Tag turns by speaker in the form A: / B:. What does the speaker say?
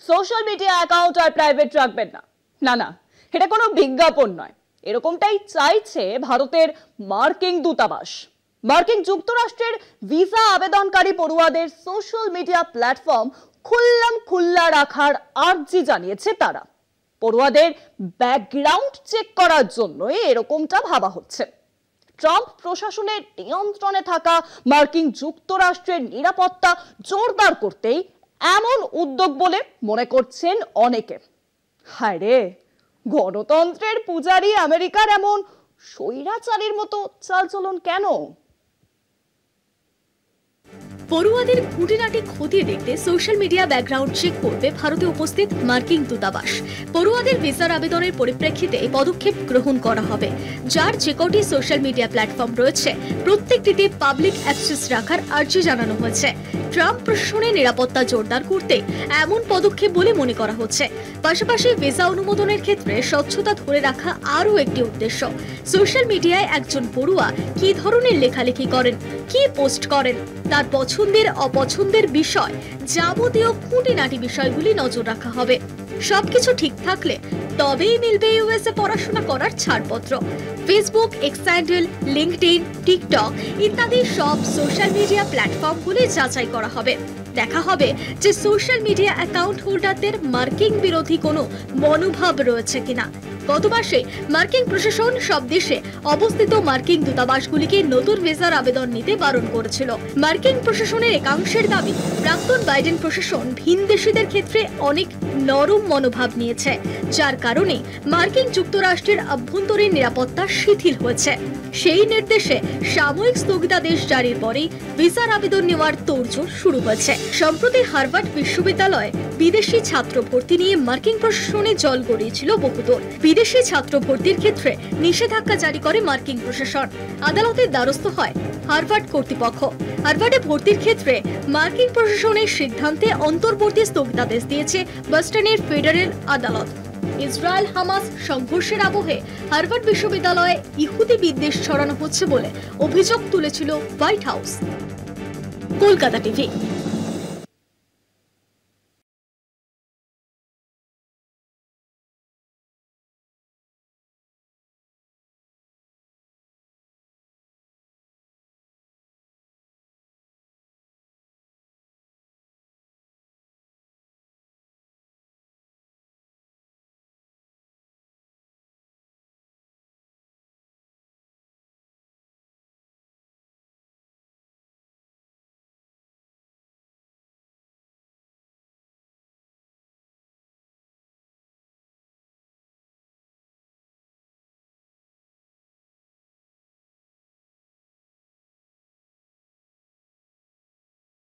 A: Social media account আর private রাখবেন না। না না, এটা কোনো বিজ্ঞাপন নয়। এরকমটাই চাইছে ভারতের মার্কিন দূতাবাস। মার্কিন যুক্তরাষ্ট্রের ভিসা আবেদনকারী পড়ুয়াদের সোশ্যাল মিডিয়া প্ল্যাটফর্ম খোলা রাখার আর্জি জানিয়েছে তারা। পড়ুয়াদের ব্যাকগ্রাউন্ড চেক করার জন্য এরকমটা ভাবা হচ্ছে। ট্রাম্প প্রশাসনের নিয়ন্ত্রণে থাকা মার্কিন যুক্তরাষ্ট্রের নিরাপত্তা জোরদার করতেই এমন উদ্যোগ বলে মনে করছেন অনেকে। হায় রে, গণতন্ত্রের পূজারী আমেরিকার এমন স্বৈরাচারীর মতো চালচলন কেন?
B: পড়ুয়াদের খুঁটিনাটি খতিয়ে দেখতে সোশ্যাল মিডিয়া ব্যাকগ্রাউন্ড চেক করবে ভারতে উপস্থিত মার্কিন দূতাবাস। পড়ুয়াদের ভিসার আবেদনের পরিপ্রেক্ষিতে এই পদক্ষেপ গ্রহণ করা হবে, যার যে কটি সোশ্যাল মিডিয়া প্ল্যাটফর্ম রয়েছে প্রত্যেকটিতে পাবলিক অ্যাক্সেস রাখার আর্জি জানানো হয়েছে। ট্রাম্প প্রশাসনের নিরাপত্তা জোরদার করতে এমন পদক্ষেপ বলে মনে করা হচ্ছে। পাশাপাশি ভিসা অনুমোদনের ক্ষেত্রে স্বচ্ছতা ধরে রাখা আরও একটি উদ্দেশ্য। সোশ্যাল মিডিয়ায় একজন পড়ুয়া কি ধরনের লেখালেখি করেন, কি পোস্ট করেন, তার পছন্দের অপছন্দের বিষয়, যাবতীয় খুঁটিনাটি বিষয়গুলি নজর রাখা হবে। সবকিছু ঠিক থাকলে তবেই মিলবে ইউএসএ পড়াশোনা করার ছাড়পত্র। Facebook, x handle, LinkedIn, TikTok ইত্যাদি সব সোশ্যাল মিডিয়া প্ল্যাটফর্মগুলি যাচাই করা হবে। দেখা হবে যে সোশ্যাল মিডিয়া অ্যাকাউন্ট হোল্ডারদের মার্কিন বিরোধী কোনো মনোভাব রয়েছে কিনা। গত মাসে মার্কিন প্রশাসন সব দেশে অবস্থিত মার্কিন দূতাবাসগুলিকে নতুন ভিসার আবেদন নিতে বারণ করেছিল। মার্কিন প্রশাসনের একাংশের দাবি, প্রাক্তন বাইডেন প্রশাসন ভিনদেশীদের ক্ষেত্রে অনেক নরম মনোভাব নিয়েছে, যার কারণে মার্কিন যুক্তরাষ্ট্রের আভ্যন্তরীণ নিরাপত্তা শিথিল হয়েছে। সেই নির্দেশে সাময়িক স্থগিতাদেশ জারির পরেই ভিসার আবেদন নেওয়ার তোড়জোড় শুরু হয়েছে। সম্প্রতি হার্ভার্ড বিশ্ববিদ্যালয়ে বিদেশি ছাত্র ভর্তি নিয়ে মার্কিন প্রশাসনে জল গড়িয়েছিল বহুদূর। বিদেশি ছাত্র ভর্তির ক্ষেত্রে নিষেধাজ্ঞা জারি করে মার্কিন প্রশাসন। আদালতের দ্বারস্থ হয় হার্ভার্ড কর্তৃপক্ষ। হার্ভার্ডে ভর্তির ক্ষেত্রে মার্কিন প্রশাসনের সিদ্ধান্তে অন্তর্বর্তী স্থগিতাদেশ দিয়েছে বস্টনের ফেডারেল আদালত। ইসরায়েল হামাস সংঘর্ষের আবহে হার্ভার্ড বিশ্ববিদ্যালয়ে ইহুদি বিদ্বেষ ছড়ানো হচ্ছে বলে অভিযোগ তুলেছিল হোয়াইট হাউস। কলকাতা টিভি।